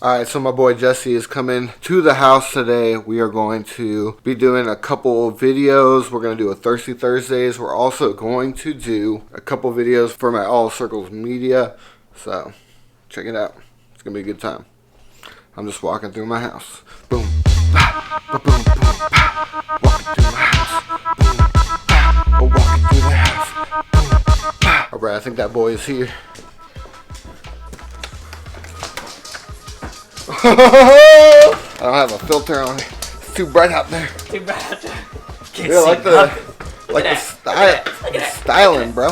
Alright, so my boy Jesse is coming to the house today. We are going to be doing a couple of videos. We're going to do a Thirsty Thursdays. We're also going to do a couple videos for my All Circles Media. So, check it out. It's going to be a good time. I'm just walking through my house. Boom, bah, ba, boom, boom, bah. Walking through my house. Boom, bah. We're walking through the house. Boom, bah. Alright, I think that boy is here. I don't have a filter on. It's too bright out there. Too bright out there. Can't Yeah, see like the styling, bro.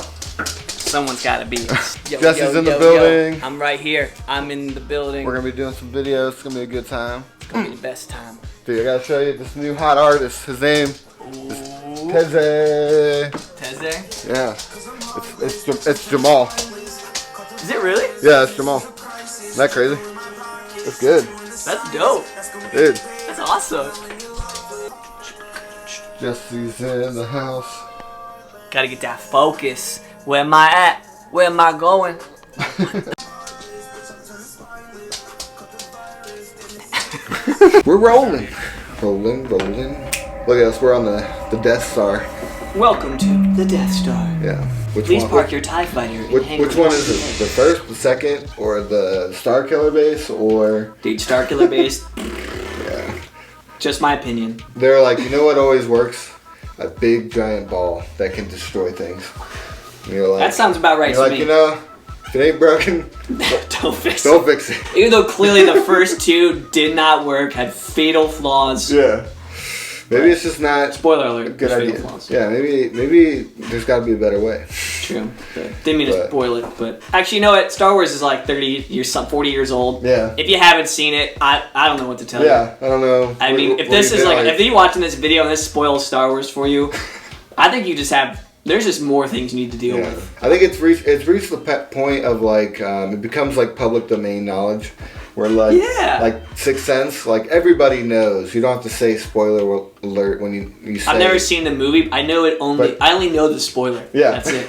Someone's got to be. Jesse's in the building. I'm right here. I'm in the building. We're gonna be doing some videos. It's gonna be a good time. It's gonna be the best time. Dude, I gotta show you this new hot artist. His name is Thirstay. Thursday? Yeah. It's Jamal. Is it really? Yeah, it's Jamal. Isn't that crazy? That's good. That's dope. Dude. That's awesome. Jesse's in the house. Gotta get that focus. Where am I at? Where am I going? We're rolling. Rolling. Look at us. We're on the Death Star. Welcome to the Death Star. Yeah. Please park your TIE fighter. Which one is it? The first, the second, or the Star Killer base, or? Dude, Star Killer base. Yeah. Just my opinion. They're like, you know what always works? A big giant ball that can destroy things. And you're like, that sounds about right to me. You know, if it ain't broken, don't fix it. Even though clearly the first two did not work, had fatal flaws. Yeah. Maybe it's just not. Spoiler alert. A good idea. Yeah, maybe there's got to be a better way. True. Didn't mean to spoil it, but actually, you know what? Star Wars is like 40 years old. Yeah. If you haven't seen it, I don't know what to tell you. Yeah, I don't know. I mean, if you're watching this video and this spoils Star Wars for you, I think you just have. There's just more things you need to deal with. I think it's reached the point of like it becomes like public domain knowledge. Where like Sixth Sense, like everybody knows. You don't have to say spoiler alert when you say. I've never seen the movie. I know it only. I only know the spoiler. Yeah, that's it.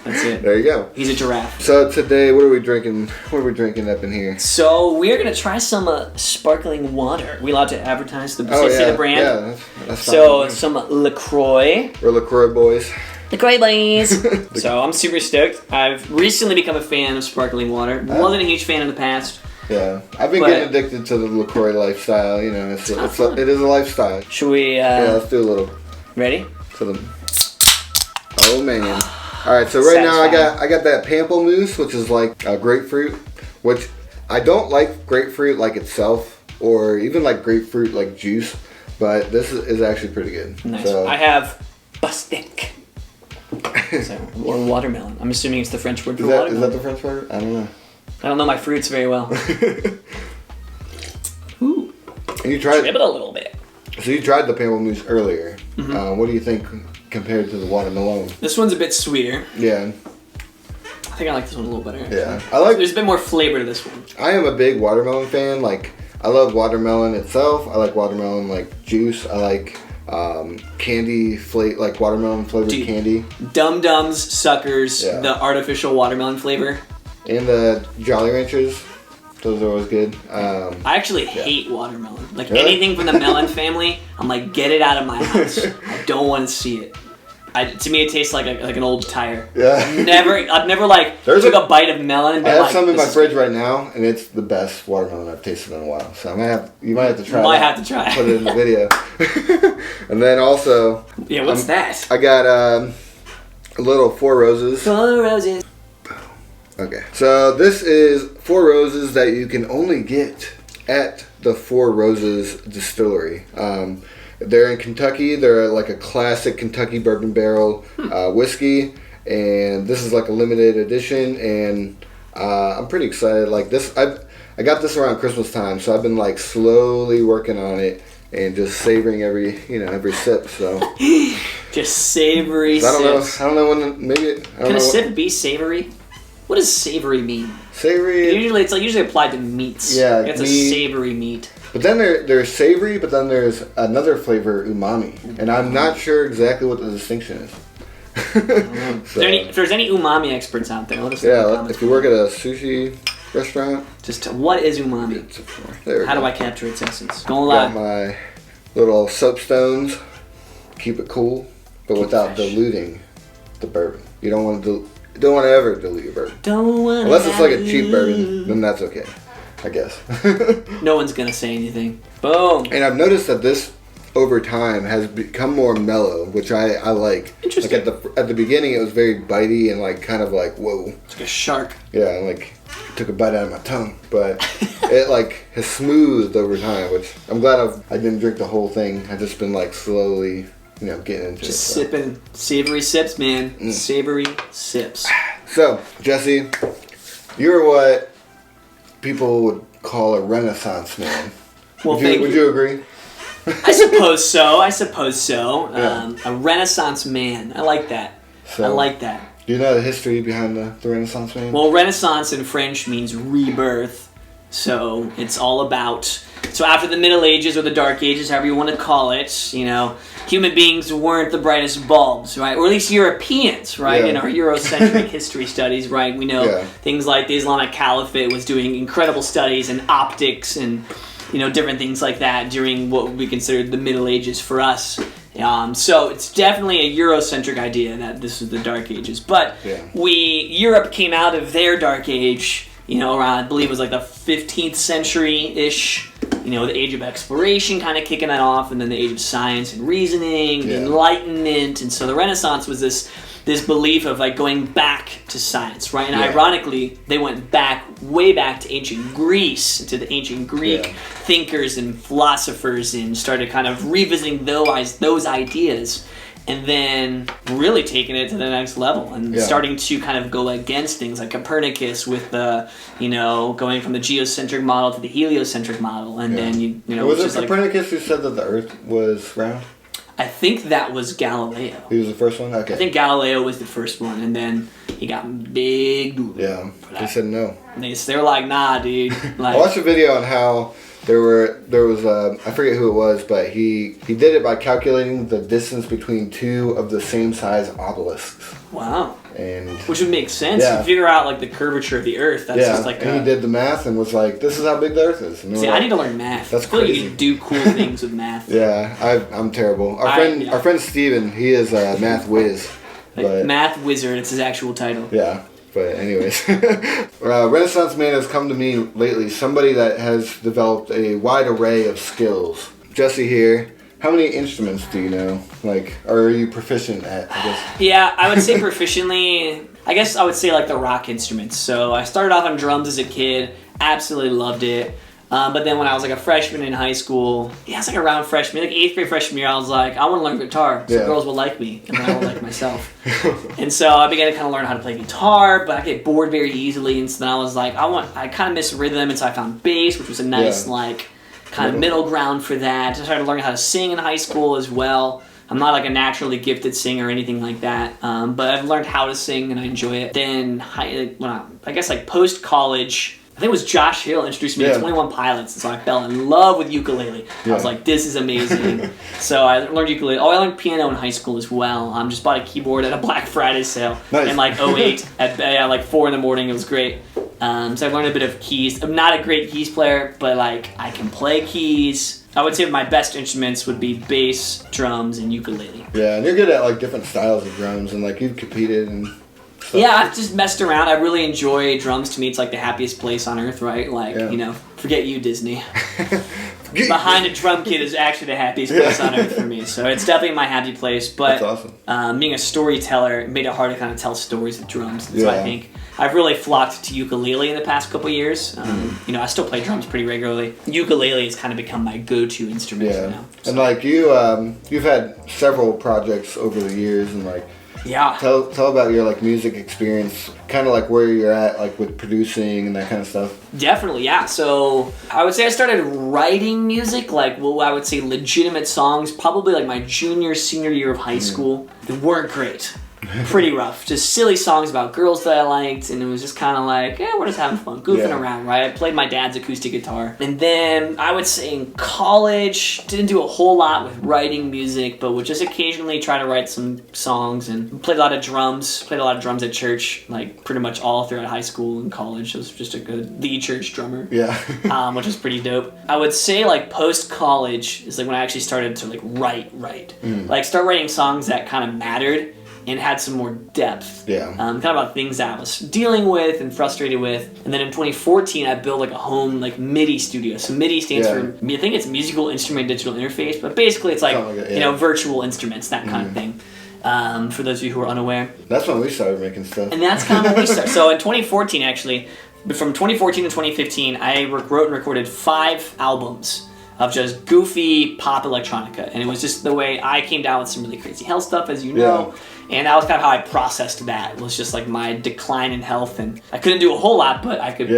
That's it. There you go. He's a giraffe. So today, what are we drinking? What are we drinking up in here? So we're gonna try some sparkling water. We allowed to advertise the say the brand. Yeah, that's fine. So some LaCroix. We're LaCroix boys. LaCroix boys. So I'm super stoked. I've recently become a fan of sparkling water. Wasn't a huge fan in the past. Yeah, I've been getting addicted to the LaCroix lifestyle. You know, it is a lifestyle. Should we? Yeah, let's do a little. Ready? Oh man! All right, so right now I got that pamplemousse, which is like grapefruit, which I don't like grapefruit like itself, or even like grapefruit like juice, but this is actually pretty good. Nice. So, I have bastic. Or watermelon. I'm assuming it's the French word for watermelon. Is that the French word? I don't know. I don't know my fruits very well. Ooh. And you tried it a little bit. So you tried the pamplemousse earlier. Mm-hmm. What do you think compared to the watermelon? This one's a bit sweeter. Yeah. I think I like this one a little better. Yeah. There's a bit more flavor to this one. I am a big watermelon fan. Like, I love watermelon itself. I like watermelon like juice. I like candy like watermelon flavored candy. Dum Dums, Suckers, the artificial watermelon flavor. And the Jolly Ranchers, those are always good. I actually hate watermelon. Like anything from the melon family, I'm like, get it out of my house. I don't want to see it. To me, it tastes like an old tire. Yeah. I've never like took a bite of melon. And I have some in my fridge right now, and it's the best watermelon I've tasted in a while. So you might have to try. Have to try. Put it in the video. And then also. Yeah, what's that? I got a little Four Roses. 4 Roses. Okay, so this is Four Roses that you can only get at the Four Roses distillery. They're in Kentucky. They're like a classic Kentucky bourbon barrel whiskey, and this is like a limited edition. And I'm pretty excited. Like this, I got this around Christmas time, so I've been like slowly working on it and just savoring every sip. So just savory. I don't know when Can a sip be savory? What does savory mean? Savory. It's usually applied to meats. Yeah, it's a savory meat. But then there's savory, but then there's another flavor, umami, and I'm not sure exactly what the distinction is. So, if there's any umami experts out there, let us know. Yeah, if you work at a sushi restaurant. Just what is umami? How do I capture its essence? Going live. Got my little soapstones. Keep it cool, but without diluting the bourbon. You don't want to ever dilute your bourbon. Unless it's like a cheap bourbon, then that's okay, I guess. No one's gonna say anything. Boom. And I've noticed that this over time has become more mellow, which I like. Interesting. Like at the beginning, it was very bitey and like kind of like whoa. It's like a shark. Yeah, like took a bite out of my tongue, but it like has smoothed over time, which I'm glad I didn't drink the whole thing. I've just been like slowly, getting into just it. Sipping savory sips, man. Savory sips. So, Jesse, you're what people would call a Renaissance man. Well, would you agree? I suppose so. Yeah. A Renaissance man. I like that. So, I like that. Do you know the history behind the Renaissance man? Well, Renaissance in French means rebirth. So it's all about... So after the Middle Ages or the Dark Ages, however you want to call it, human beings weren't the brightest bulbs, right? Or at least Europeans, right? Yeah. In our Eurocentric history studies, right? We know things like the Islamic Caliphate was doing incredible studies in optics and... different things like that during what we considered the Middle Ages for us. So it's definitely a Eurocentric idea that this was the Dark Ages. But Europe came out of their Dark Age, around, I believe it was like the 15th century-ish, the age of exploration kind of kicking that off, and then the age of science and reasoning, the Enlightenment. And so the Renaissance was this belief of like going back to science, right? And ironically, they went way back to ancient Greece, to the ancient Greek thinkers and philosophers, and started kind of revisiting those ideas, and then really taking it to the next level and starting to kind of go against things like Copernicus with the, going from the geocentric model to the heliocentric model, and then was it Copernicus who said that the Earth was round? I think that was Galileo. He was the first one? Okay. I think Galileo was the first one, and then he got big doodle. Yeah, he said no. And they're like, nah, dude. Like, I watched a video on how there was I forget who it was, but he did it by calculating the distance between two of the same size obelisks. Wow. And which would make sense. You figure out like the curvature of the Earth. That's just like and he did the math and was like, "This is how big the Earth is." See, I need to learn math. That's crazy. crazy. You can do cool things with math. Yeah, I'm terrible. Our friend Steven, he is a math whiz. Math wizard. It's his actual title. Yeah. But anyways, Renaissance man has come to me lately. Somebody that has developed a wide array of skills. Jesse here. How many instruments do you know? Like, or are you proficient at, I guess? Yeah, I would say proficiently, I guess I would say like the rock instruments. So I started off on drums as a kid, absolutely loved it. But then when I was like a freshman in high school, it's like around freshman, like 8th grade freshman year, I was like, I want to learn guitar so girls will like me and I will like myself. And so I began to kind of learn how to play guitar, but I get bored very easily. And so then I was like, I kind of miss rhythm. And so I found bass, which was a nice kind of middle ground for that. I started learning how to sing in high school as well. I'm not like a naturally gifted singer or anything like that, but I've learned how to sing and I enjoy it. Then I guess like post-college, I think it was Josh Hill introduced me to 21 Pilots, and so I fell in love with ukulele. I was like, this is amazing. So I learned ukulele. I learned piano in high school as well. Just bought a keyboard at a Black Friday sale in like 2008 at like 4 in the morning. It was great. So I learned a bit of keys. I'm not a great keys player, but like I can play keys. I would say my best instruments would be bass, drums, and ukulele. Yeah, and you're good at like different styles of drums, and like you've competed and stuff. Yeah, I've just messed around. I really enjoy drums. To me, it's like the happiest place on earth, right? Like, forget you, Disney. Behind a drum kit is actually the happiest place on earth for me. So it's definitely my happy place. But that's awesome. Being a storyteller, it made it hard to kind of tell stories with drums. So I think I've really flocked to ukulele in the past couple years. I still play drums pretty regularly. Ukulele has kind of become my go-to instrument now. So. And like you've had several projects over the years, and like tell about your like music experience, kind of like where you're at like with producing and that kind of stuff. Definitely, yeah. So I would say I started writing music, like I would say legitimate songs, probably like my senior year of high school. They weren't great. pretty rough. Just silly songs about girls that I liked, and it was just kind of like, yeah, we're just having fun, goofing around, right? I played my dad's acoustic guitar. And then I would say in college, didn't do a whole lot with writing music, but would just occasionally try to write some songs, and played a lot of drums at church, like pretty much all throughout high school and college. I was just the church drummer. Yeah. Which was pretty dope. I would say like post-college is like when I actually started to like write. Like start writing songs that kind of mattered and had some more depth. Yeah. Kind of about things that I was dealing with and frustrated with. And then in 2014, I built like a home like MIDI studio. So MIDI stands for, I think it's Musical Instrument Digital Interface, but basically it's like, you know, virtual instruments, that kind of thing. For those of you who are unaware. That's when we started making stuff. And that's kind of when we started. So in 2014, actually, from 2014 to 2015, I wrote and recorded 5 albums of just goofy pop electronica. And it was just the way I came down with some really crazy health stuff, as you know. And that was kind of how I processed that. It was just like my decline in health. And I couldn't do a whole lot, but I could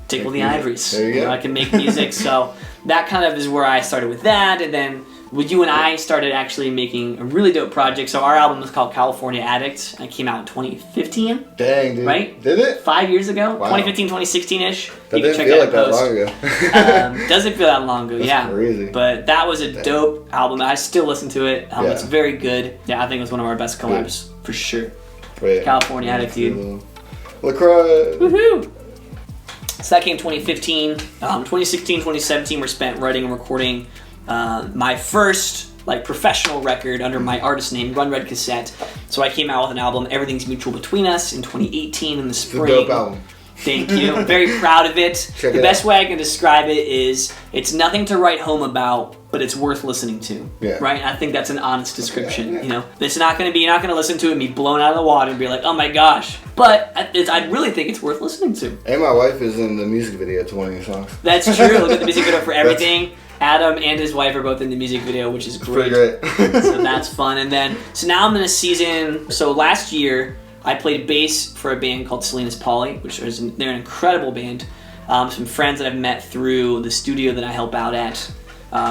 tickle the ivories. There you go. I can make music. So that kind of is where I started with that. And then you and I started actually making a really dope project. So our album was called California Addict. It came out in 2015. Dang, dude. Right? Did it? 5 years ago. Wow. 2015, 2016-ish. That didn't feel like that long ago. Doesn't feel that long ago, That's crazy. But that was a dope album. I still listen to it. It's very good. Yeah, I think it was one of our best collabs, for sure. Wait, California Addict, dude. LaCroix. Woohoo! So that came 2015. 2016, 2017 were spent writing and recording my first like professional record under my artist name, Run Red Cassette. So I came out with an album, Everything's Mutual Between Us, in 2018 in the spring. It's a dope album. Thank you. I'm very proud of it. The best way I can describe it is it's nothing to write home about, but it's worth listening to. Yeah. Right? I think that's an honest description. You know, it's not going to be, you're not going to listen to it and be blown out of the water and be like, oh my gosh. But I really think it's worth listening to. And my wife is in the music video to one of your songs. That's true. Look at the music video for Everything. Adam and his wife are both in the music video, which is great. So that's fun. And then, so now I'm in a season. So last year, I played bass for a band called Salinas Poly, they're an incredible band. Some friends that I've met through the studio that I help out at,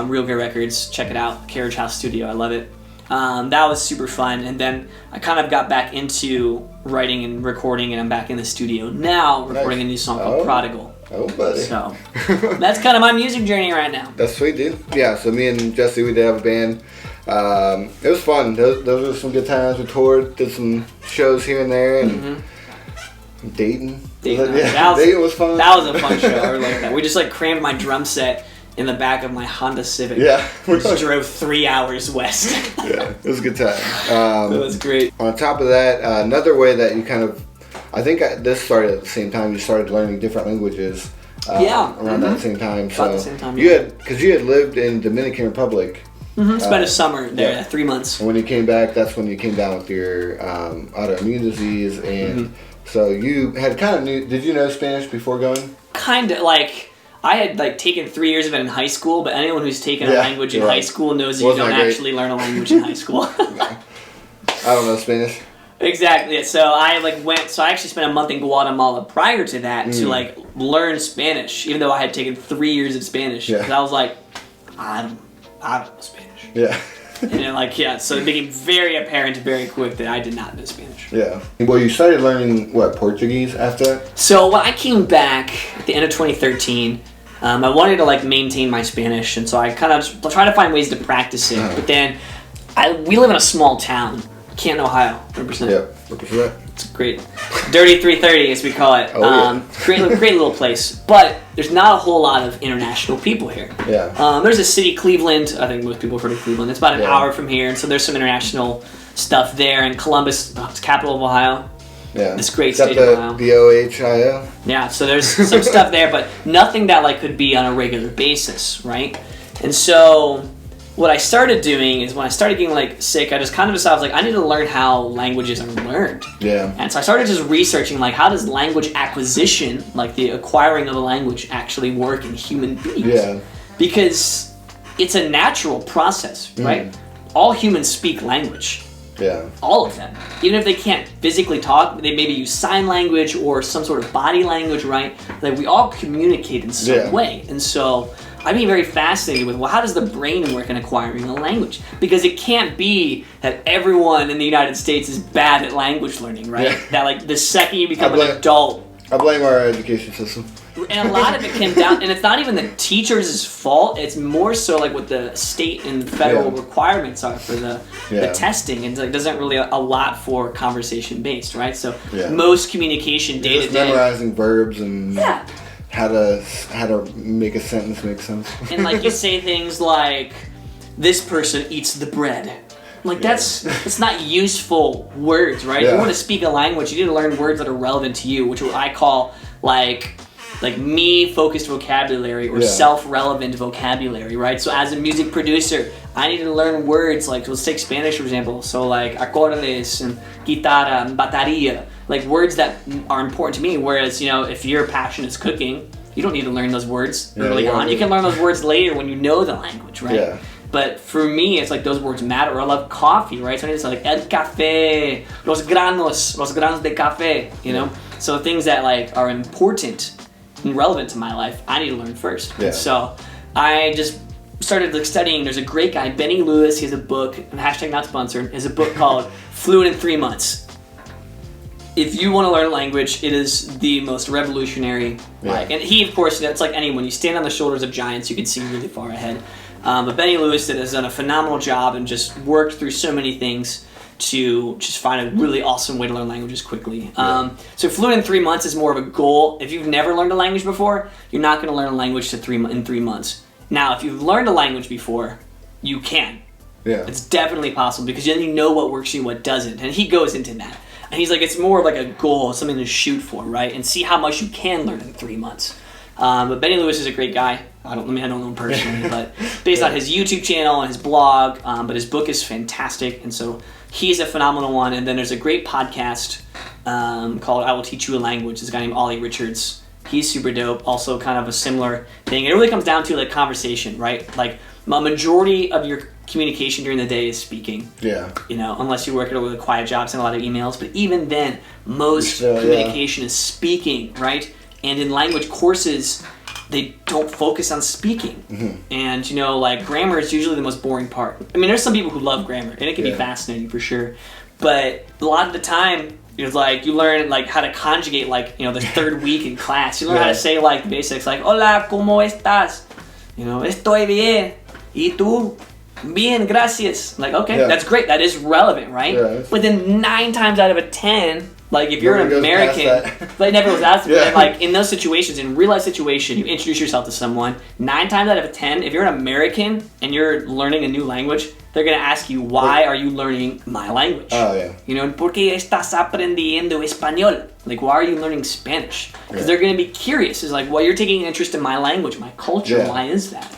Real Good Records. Check it out, Carriage House Studio. I love it. That was super fun. And then I kind of got back into writing and recording, and I'm back in the studio now recording a new song called Prodigal. Oh, buddy. So that's kind of my music journey right now. That's sweet, dude. Yeah, so me and Jesse, we did have a band. It was fun. Those were some good times. We toured, did some shows here and there, and Dayton. Dayton was fun. That was a fun show. I like that. We just like crammed my drum set in the back of my Honda Civic. Yeah. We just drove 3 hours west. Yeah, it was a good time. It was great. On top of that, another way that you kind of, I think this started at the same time. You started learning different languages. Around that same time. So about the same time. You had lived in Dominican Republic. Spent a summer there, 3 months. And when you came back, that's when you came down with your autoimmune disease, and so you had kind of did you know Spanish before going? Kind of, like I had like taken 3 years of it in high school, but anyone who's taken a language in high school knows that you don't actually learn a language in high school. I don't know Spanish. Exactly. So I I actually spent a month in Guatemala prior to that to like learn Spanish, even though I had taken 3 years of Spanish. Because I was like, I don't know Spanish. Yeah. And then so it became very apparent very quick that I did not know Spanish. Yeah. Well, you started learning, Portuguese after that? So when I came back at the end of 2013, I wanted to like maintain my Spanish, and so I kind of tried to find ways to practice it. But then we live in a small town, Canton, Ohio, 100%. Yeah, 100%. It's great. Dirty 330, as we call it. Great little place. But there's not a whole lot of international people here. Yeah. There's a city, Cleveland. I think most people have heard of Cleveland. It's about an hour from here, and so there's some international stuff there. And Columbus, the capital of Ohio. Yeah. This great state of Ohio. The OHIO. Yeah, so there's some stuff there, but nothing that like could be on a regular basis, right? And so what I started doing is when I started getting like sick, I just kind of decided, I was like, I need to learn how languages are learned. Yeah. And so I started just researching like how does language acquisition, like the acquiring of a language, actually work in human beings? Yeah. Because it's a natural process, right? All humans speak language. Yeah. All of them. Even if they can't physically talk, they maybe use sign language or some sort of body language, right? Like we all communicate in some way. And so I'd be very fascinated with, well, how does the brain work in acquiring a language? Because it can't be that everyone in the United States is bad at language learning, right? Yeah. That like the second you become an adult. I blame our education system. And a lot of it came down, and it's not even the teachers' fault. It's more so like what the state and federal requirements are for the testing, and like doesn't really allot for conversation based, right? So most communication day to day, memorizing verbs and how to make a sentence make sense. And like you say things like, "This person eats the bread." Like it's not useful words, right? If you want to speak a language, you need to learn words that are relevant to you, which I call like me-focused vocabulary or self-relevant vocabulary, right? So as a music producer, I need to learn words like, let's take Spanish for example. So like acordes and guitarra and batería, like words that are important to me. Whereas, if your passion is cooking, you don't need to learn those words early on. You can learn those words later when you know the language, right? Yeah. But for me, it's like those words matter. Or I love coffee, right? So it's like el café, los granos de café, So things that like are important and relevant to my life, I need to learn first. Yeah. So I just started like studying. There's a great guy, Benny Lewis. He has a book, hashtag not sponsored, has a book called Fluent in 3 Months. If you want to learn a language, it is the most revolutionary. And he, of course, it's like anyone. You stand on the shoulders of giants, you can see really far ahead. But Benny Lewis has done a phenomenal job and just worked through so many things to just find a really awesome way to learn languages quickly. So Fluent in 3 months is more of a goal. If you've never learned a language before, you're not going to learn a language in 3 months. Now, if you've learned a language before, you can. Yeah. It's definitely possible because then you know what works and what doesn't. And he goes into that. And he's like, it's more of like a goal, something to shoot for, right? And see how much you can learn in 3 months. But Benny Lewis is a great guy. I don't know him personally, but based on his YouTube channel and his blog, but his book is fantastic, and so he's a phenomenal one. And then there's a great podcast called I Will Teach You a Language. There's a guy named Ollie Richards. He's super dope. Also kind of a similar thing. It really comes down to like conversation, right? Like a majority of your communication during the day is speaking. Yeah. Unless you work at a quiet job, send a lot of emails. But even then, most communication is speaking, right? And in language courses, they don't focus on speaking. And, like grammar is usually the most boring part. I mean, there's some people who love grammar, and it can be fascinating for sure. But a lot of the time, it's like you learn like how to conjugate like, the third week in class. You learn how to say like the basics like, hola, ¿cómo estás? Estoy bien. ¿Y tú? Bien, gracias. Like, okay, that's great. That is relevant, right? Yeah, but then 9 times out of 10, like if you're an American, but it never was asked. Yeah. Like in those situations, in real life situation, you introduce yourself to someone. 9 times out of 10, if you're an American and you're learning a new language, they're gonna ask you, why are you learning my language? Oh yeah. ¿Por qué estás aprendiendo español? Like, why are you learning Spanish? Because they're gonna be curious. It's like, well, you're taking an interest in my language, my culture. Yeah. Why is that?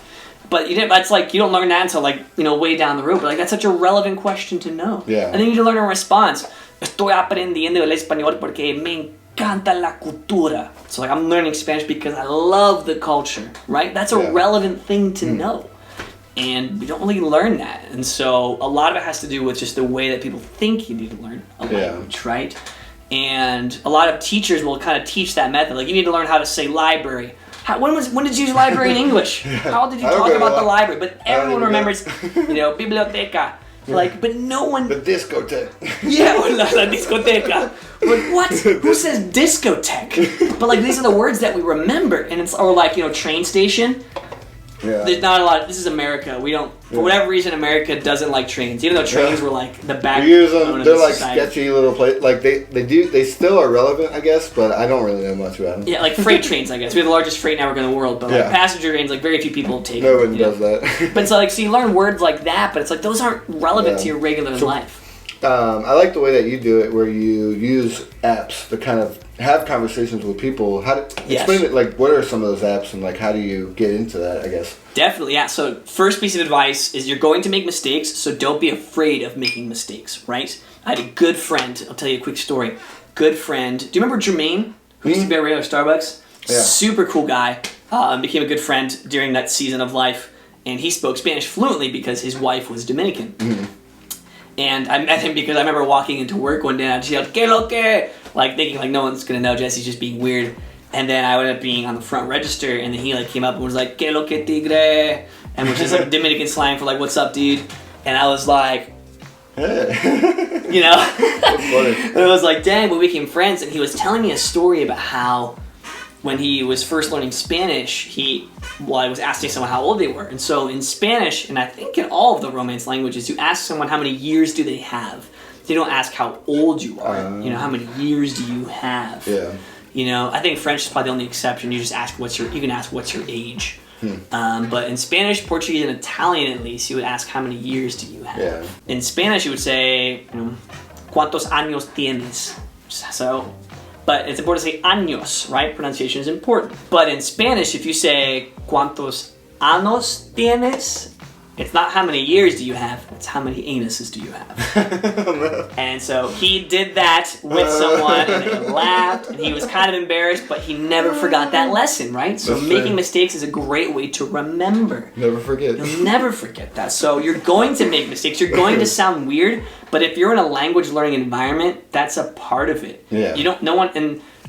But that's like, you don't learn that until like, way down the road. But like, that's such a relevant question to know. Yeah. And then you need to learn a response. Estoy aprendiendo el español porque me encanta la cultura. So like, I'm learning Spanish because I love the culture, right? That's a relevant thing to know. And we don't really learn that. And so a lot of it has to do with just the way that people think you need to learn a language, right? And a lot of teachers will kind of teach that method. Like, you need to learn how to say library. When did you use library in English? How did you talk about the library? But everyone remembers, biblioteca. Like, but no one... The discotheque. Yeah, la discoteca. Like, what? Who says discotheque? But, like, these are the words that we remember. And it's, or like, train station. Yeah. There's not a lot. This is America. We don't, for whatever reason, America doesn't like trains. Even though trains were like the backbone of they're like society. Sketchy little places. Like they still are relevant, I guess, but I don't really know much about them. Yeah, like freight trains, I guess. We have the largest freight network in the world, but like passenger trains, like very few people take. No one does that. But so you learn words like that, but it's like those aren't relevant to your regular life. I like the way that you do it, where you use apps to kind of have conversations with people. Explain it, like, what are some of those apps, and like, how do you get into that, I guess? Definitely, yeah. So first piece of advice is you're going to make mistakes, so don't be afraid of making mistakes, right? I had a good friend. I'll tell you a quick story. Good friend. Do you remember Jermaine, who used to be at regular Starbucks? Yeah. Super cool guy. Became a good friend during that season of life, and he spoke Spanish fluently because his wife was Dominican. Mm-hmm. And I met him because I remember walking into work one day and she yelled, "Que lo que?" Like thinking like no one's gonna know, Jesse's just being weird. And then I ended up being on the front register, and then he like came up and was like, "Que lo que tigre," and which is like Dominican slang for like, "What's up, dude?" And I was like, hey. you know, That's funny. and I was like, dang, we became friends. And he was telling me a story about how when he was first learning Spanish, I was asking someone how old they were. And so in Spanish, and I think in all of the Romance languages, you ask someone how many years do they have. You don't ask how old you are. How many years do you have? Yeah. I think French is probably the only exception. You just ask you can ask what's your age. But in Spanish, Portuguese, and Italian at least, you would ask how many years do you have. Yeah. In Spanish, you would say, ¿cuántos años tienes? So, but it's important to say años, right? Pronunciation is important. But in Spanish, if you say ¿cuántos años tienes? It's not how many years do you have, it's how many anuses do you have. And so he did that with someone, and they laughed, and he was kind of embarrassed, but he never forgot that lesson, right? So making mistakes is a great way to remember. Never forget. You'll never forget that. So you're going to make mistakes, you're going to sound weird, but if you're in a language learning environment, that's a part of it. Yeah.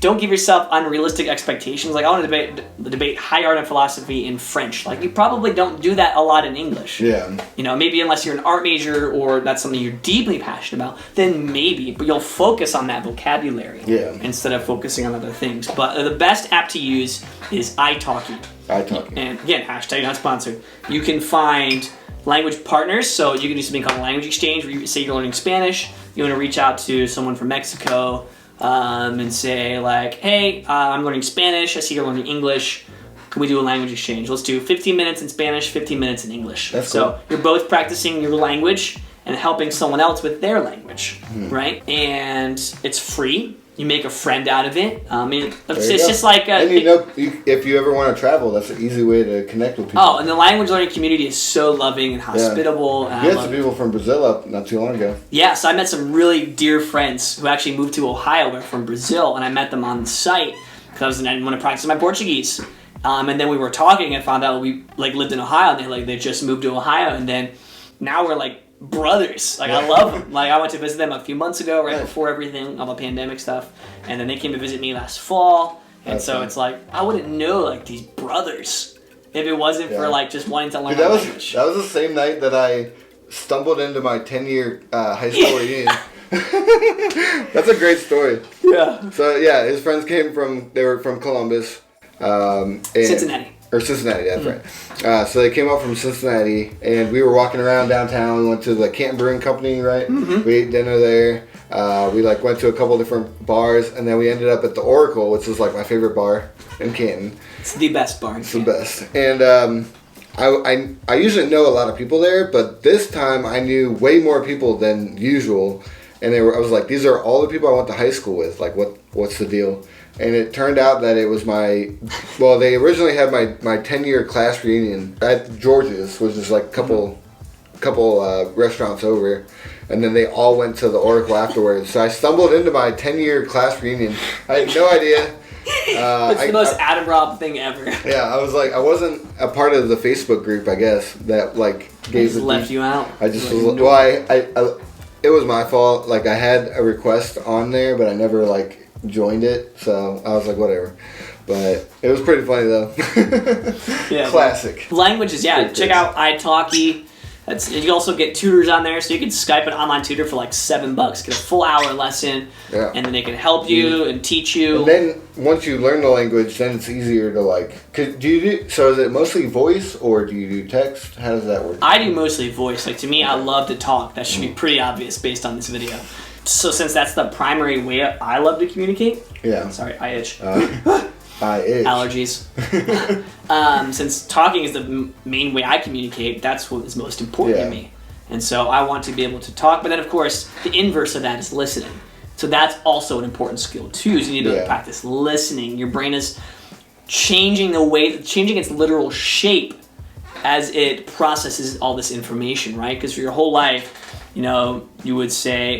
Don't give yourself unrealistic expectations. Like, I want to debate high art and philosophy in French. Like, you probably don't do that a lot in English. Yeah. Maybe unless you're an art major or that's something you're deeply passionate about, then maybe. But you'll focus on that vocabulary instead of focusing on other things. But the best app to use is italki. italki. And again, hashtag not sponsored. You can find language partners. So you can do something called a language exchange where you say you're learning Spanish. You want to reach out to someone from Mexico. And say like, hey, I'm learning Spanish, I see you're learning English, can we do a language exchange? Let's do 15 minutes in Spanish, 15 minutes in English. That's cool. So you're both practicing your language and helping someone else with their language, right? And it's free. You make a friend out of it. It's just like... if you ever want to travel, that's an easy way to connect with people. Oh, and the language learning community is so loving and hospitable. Yeah. You had some people from Brazil up not too long ago. Yeah, so I met some really dear friends who actually moved to Ohio. They're from Brazil, and I met them on the site because I want to practice my Portuguese. And then we were talking and found out we lived in Ohio, and they just moved to Ohio, and then now we're brothers. I love them. I went to visit them a few months ago, right before everything, all the pandemic stuff, and then they came to visit me last fall, and That's fun. It's I wouldn't know these brothers if it wasn't for just wanting to learn language. That was the same night that I stumbled into my 10-year high school reunion. That's a great story. Yeah. So yeah, his friends they were from Columbus. Cincinnati. Or Cincinnati, that's right. So they came up from Cincinnati, and we were walking around downtown. We went to the Canton Brewing Company, right? Mm-hmm. We ate dinner there. We went to a couple different bars, and then we ended up at the Oracle, which is my favorite bar in Canton. It's the best bar in Canton. It's the best. And I usually know a lot of people there, but this time I knew way more people than usual. And I was like, these are all the people I went to high school with. What's the deal? And it turned out that it was they originally had my 10-year class reunion at George's, which is a couple restaurants over, and then they all went to the Oracle afterwards. So I stumbled into my 10-year class reunion. I had no idea. It's the most Adam Rob thing ever. Yeah, I was I wasn't a part of the Facebook group, I guess, that gave left you out. I just it was my fault. I had a request on there, but I never joined it, so I was whatever. But it was pretty funny though. Yeah, classic. Languages, yeah. Check out italki. You also get tutors on there, so you can Skype an online tutor for $7, get a full hour lesson, and then they can help you and teach you. And then once you learn the language, then it's easier to so is it mostly voice or do you do text? How does that work? I do mostly voice. To me, I love to talk. That should be pretty obvious based on this video. So since that's the primary way I love to communicate. Yeah. Sorry, I itch. I itch. Allergies. Since talking is the main way I communicate, that's what is most important to me. And so I want to be able to talk. But then, of course, the inverse of that is listening. So that's also an important skill, too. So you need to practice listening. Your brain is changing its literal shape as it processes all this information, right? Because for your whole life, you would say,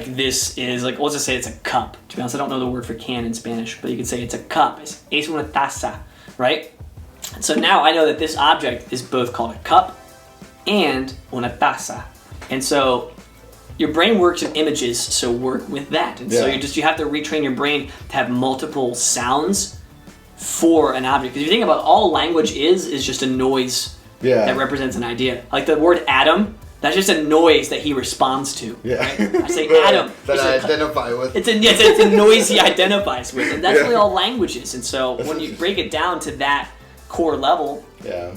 this is, let's just say it's a cup. To be honest, I don't know the word for can in Spanish, but you could say it's a cup. Es una taza, right? And so now I know that this object is both called a cup and una taza. And so your brain works in images, so work with that. And so you have to retrain your brain to have multiple sounds for an object. Because if you think about it, all language is just a noise that represents an idea. Like the word atom, that's just a noise that he responds to. Yeah. Right? I say atom. That I identify with. It's a noise he identifies with. And that's really all language is. And so when you break it down to that core level. Yeah.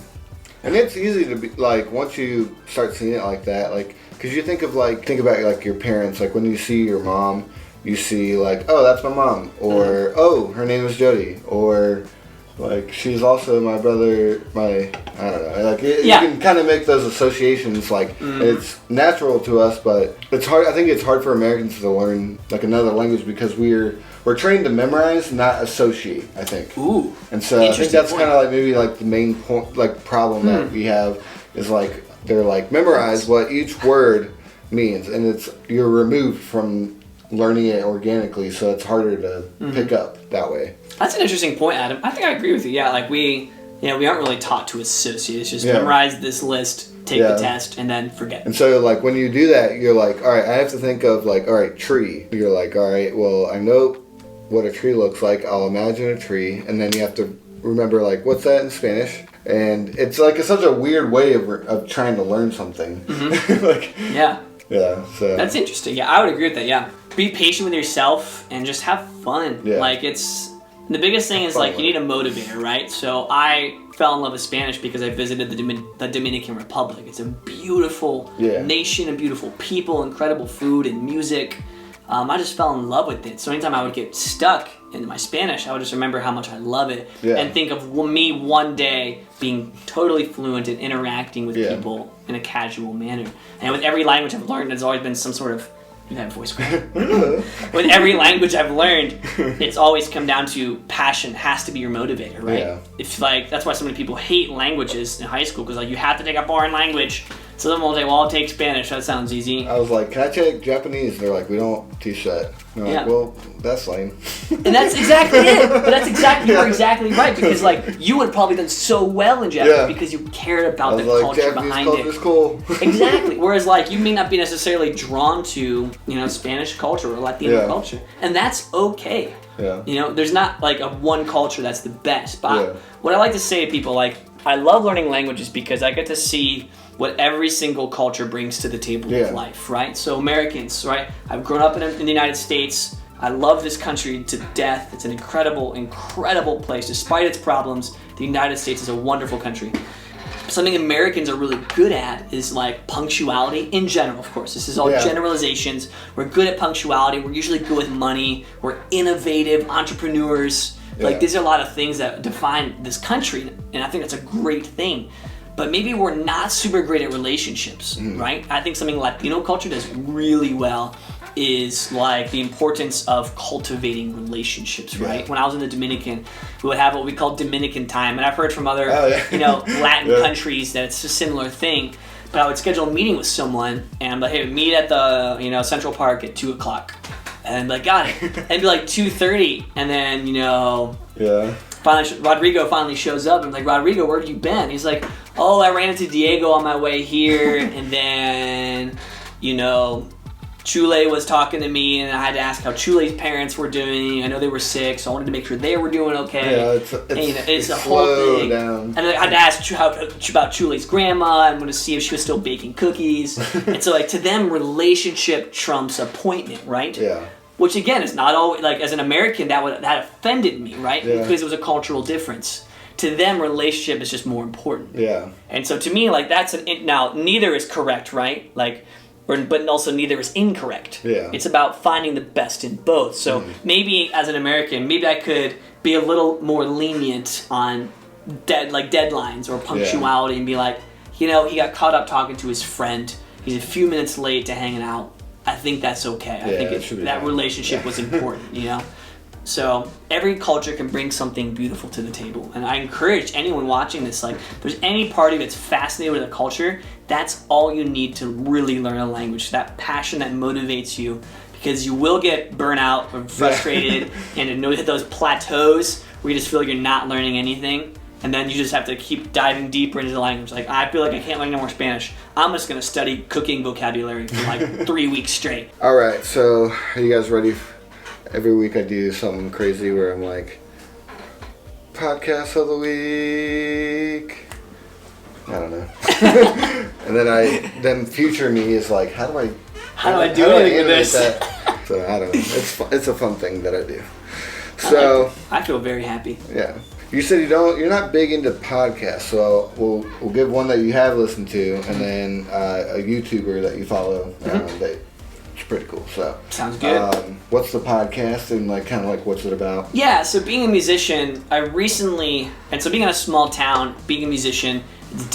And it's easy to be, like, once you start seeing it like that, like, because you think about, like, your parents, like, when you see your mom, you see, like, oh, that's my mom, or, oh, her name is Jody, or, like, she's also my brother, I don't know, like, you can kind of make those associations, like, it's natural to us, but it's hard, I think it's hard for Americans to learn, like, another language, because we're trained to memorize, not associate, I think. Ooh. And so I think that's kind of like maybe like the main point, like problem that we have is like they're like memorize what each word means, and you're removed from learning it organically, so it's harder to pick up that way. That's an interesting point, Adam. I think I agree with you. Yeah, like we aren't really taught to associate. It's just memorize this list, take the test, and then forget. And so like when you do that, you're like, all right, I have to think of like, all right, tree. You're like, all right, well, I know what a tree looks like. I'll imagine a tree, and then you have to remember like what's that in Spanish, and it's like it's such a weird way of trying to learn something. Like, so that's interesting. I would agree with that. Be patient with yourself and just have fun. Like it's the biggest thing is like you need a motivator, right? So I fell in love with Spanish because I visited the Dominican Republic. It's a beautiful nation and beautiful people, incredible food and music. I just fell in love with it. So anytime I would get stuck in my Spanish, I would just remember how much I love it and think of me one day being totally fluent in interacting with people in a casual manner. And with every language I've learned, there's always been some sort of voice crack. With every language I've learned, it's always come down to passion has to be your motivator, right? Yeah. If like that's why so many people hate languages in high school because like you have to take a foreign language. So then we'll say, well, I'll take Spanish. That sounds easy. I was like, can I take Japanese? They're like, we don't teach that. And I'm like, well, that's lame. And that's exactly it. But you're exactly right because like you would have probably done so well in Japanese because you cared about the culture behind it. Japanese cool. Exactly. Whereas like you may not be necessarily drawn to Spanish culture or Latino culture, and that's okay. Yeah. There's not like a one culture that's the best. But what I like to say to people, like, I love learning languages because I get to see what every single culture brings to the table of life, right? So Americans, right? I've grown up in the United States. I love this country to death. It's an incredible, incredible place. Despite its problems, the United States is a wonderful country. Something Americans are really good at is like punctuality in general, of course. This is all generalizations. We're good at punctuality. We're usually good with money. We're innovative entrepreneurs. Like these are a lot of things that define this country, and I think that's a great thing. But maybe we're not super great at relationships, right? I think something Latino culture does really well is like the importance of cultivating relationships, right? When I was in the Dominican, we would have what we call Dominican time, and I've heard from other, Latin countries that it's a similar thing. But I would schedule a meeting with someone, and I'm like, hey, meet at the Central Park at 2:00, and I'm like, got it. And it'd be like 2:30, and then finally, Rodrigo finally shows up. And I'm like, Rodrigo, where have you been? He's like, oh, I ran into Diego on my way here, and then, Chule was talking to me, and I had to ask how Chule's parents were doing. I know they were sick, so I wanted to make sure they were doing okay. Yeah, it's a whole thing. Down. And I had to ask about Chule's grandma and want to see if she was still baking cookies. And so, like, to them, relationship trumps appointment, right? Yeah. Which again is not always like as an American that offended me, right? Because it was a cultural difference. To them, relationship is just more important. Yeah. And so to me, like that's now neither is correct, right? Like, but also neither is incorrect. Yeah. It's about finding the best in both. So maybe as an American, maybe I could be a little more lenient on deadlines or punctuality and be like, he got caught up talking to his friend. He's a few minutes late to hanging out. I think that's okay. I think that relationship was important, So every culture can bring something beautiful to the table. And I encourage anyone watching this, like, if there's any party that's fascinated with a culture, that's all you need to really learn a language. That passion that motivates you, because you will get burnout or frustrated and hit those plateaus where you just feel like you're not learning anything. And then you just have to keep diving deeper into the language. Like, I feel like I can't learn any more Spanish. I'm just going to study cooking vocabulary for like 3 weeks straight. All right, so are you guys ready? Every week I do something crazy where I'm like, podcast of the week. I don't know. And then future me is like, how do I do anything with this? That? So I don't know. It's a fun thing that I do. So I feel very happy. Yeah. You said you're not big into podcasts, so we'll give one that you have listened to, and then a YouTuber that you follow. It's pretty cool. So sounds good. What's the podcast and kind of what's it about? Yeah. So being a musician, being in a small town, being a musician,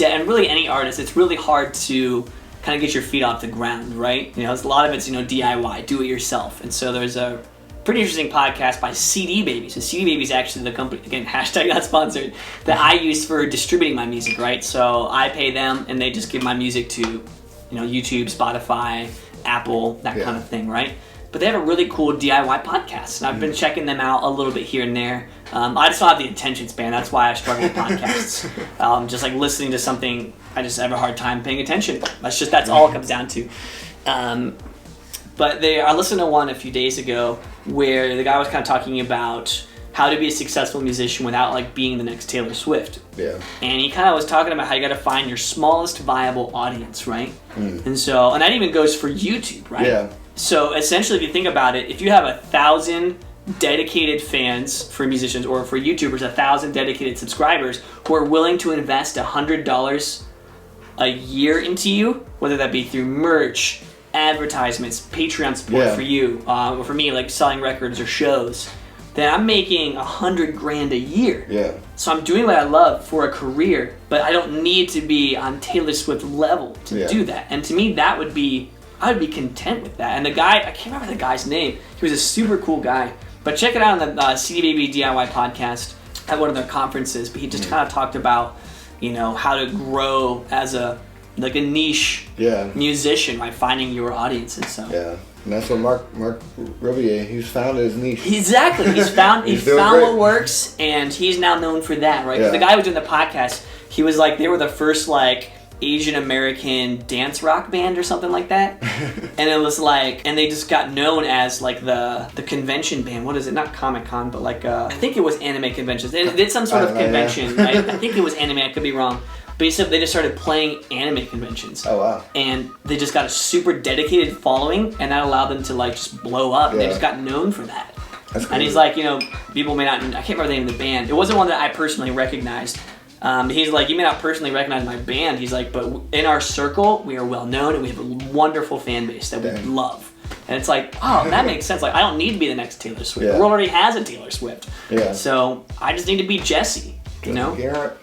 and really any artist, it's really hard to kind of get your feet off the ground, right? A lot of it's DIY, do it yourself, and so there's a pretty interesting podcast by CD Baby. So CD Baby is actually the company, again, hashtag not sponsored, that I use for distributing my music, right? So I pay them and they just give my music to, YouTube, Spotify, Apple, that kind of thing, right? But they have a really cool DIY podcast, and I've been checking them out a little bit here and there. I just don't have the attention span. That's why I struggle with podcasts. Just like listening to something, I just have a hard time paying attention. That's all it comes down to. But I listened to one a few days ago where the guy was kind of talking about how to be a successful musician without being the next Taylor Swift. Yeah. And he kind of was talking about how you got to find your smallest viable audience, right? And that even goes for YouTube, right? Yeah. So essentially, if you think about it, if you have 1,000 dedicated fans for musicians, or for YouTubers, 1,000 dedicated subscribers who are willing to invest $100 a year into you, whether that be through merch, advertisements, Patreon support for you, or for me, selling records or shows, then I'm making $100,000 a year. Yeah. So I'm doing what I love for a career, but I don't need to be on Taylor Swift level to do that. And to me, I would be content with that. And the guy, I can't remember the guy's name. He was a super cool guy. But check it out on the CD Baby DIY podcast at one of their conferences. But he just kind of talked about, how to grow as a niche musician by finding your audience and so. Yeah. And that's what Mark Rebier, he's found his niche. Exactly. He's found what works, and he's now known for that, right? 'Cause the guy who was doing the podcast, he was they were the first Asian American dance rock band or something like that. And it was and they just got known as the convention band. What is it? Not Comic-Con, but I think it was anime conventions. They did some sort of convention, right? I think it was anime, I could be wrong. But he said they just started playing anime conventions. Oh, wow. And they just got a super dedicated following, and that allowed them to just blow up. And they just got known for that. That's cool. And he's people may not, I can't remember the name of the band. It wasn't one that I personally recognized. He's you may not personally recognize my band. He's but in our circle, we are well known, and we have a wonderful fan base that we love. And it's oh, that makes sense. I don't need to be the next Taylor Swift. The world already has a Taylor Swift. Yeah. So I just need to be Jesse. Jesse Gearhart.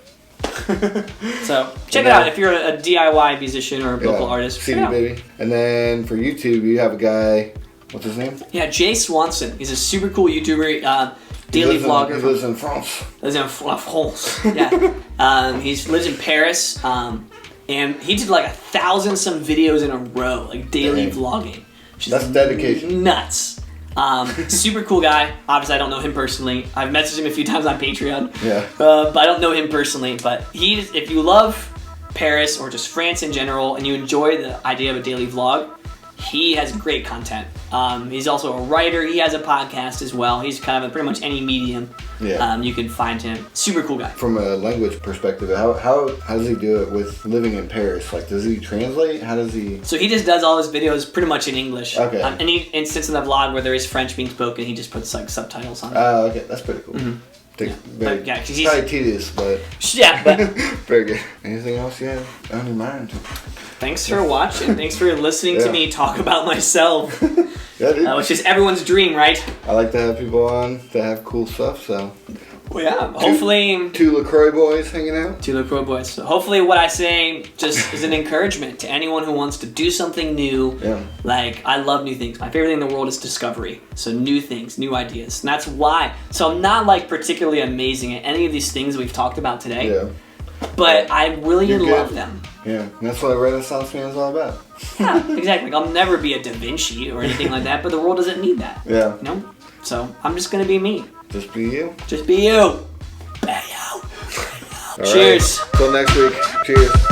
So check it out if you're a DIY musician or a local artist. CD Baby. And then for YouTube, you have a guy. What's his name? Yeah, Jay Swanson. He's a super cool YouTuber, daily vlogger. He lives in France. Lives in France. Yeah. He lives in Paris, and he did 1,000 some videos in a row, daily vlogging. That's dedication. Nuts. Super cool guy. Obviously, I don't know him personally. I've messaged him a few times on Patreon. Yeah. But I don't know him personally. But if you love Paris or just France in general, and you enjoy the idea of a daily vlog, he has great content. He's also a writer. He has a podcast as well. He's kind of pretty much any medium. Yeah. You can find him. Super cool guy. From a language perspective, how does he do it with living in Paris? Does he translate? How does he? So he just does all his videos pretty much in English. Okay. Any instance in the vlog where there is French being spoken, he just puts subtitles on it. Oh, okay. That's pretty cool. Mm-hmm. It's probably tedious, but very good. Anything else you have on your mind? Thanks for watching. Thanks for listening to me talk about myself. Yeah, dude. Which is everyone's dream, right? I like to have people on that have cool stuff, so. Well, yeah, hopefully. Two LaCroix boys hanging out. Two LaCroix boys. So hopefully what I say just is an encouragement to anyone who wants to do something new. Yeah. I love new things. My favorite thing in the world is discovery. So new things, new ideas. And that's why. So I'm not particularly amazing at any of these things we've talked about today. Yeah. But I really love them. Yeah, and that's what a Renaissance man is all about. Yeah, exactly. I'll never be a Da Vinci or anything like that, but the world doesn't need that. Yeah. So I'm just going to be me. Just be you. Just be you. Be you. All Cheers. Till next week. Cheers.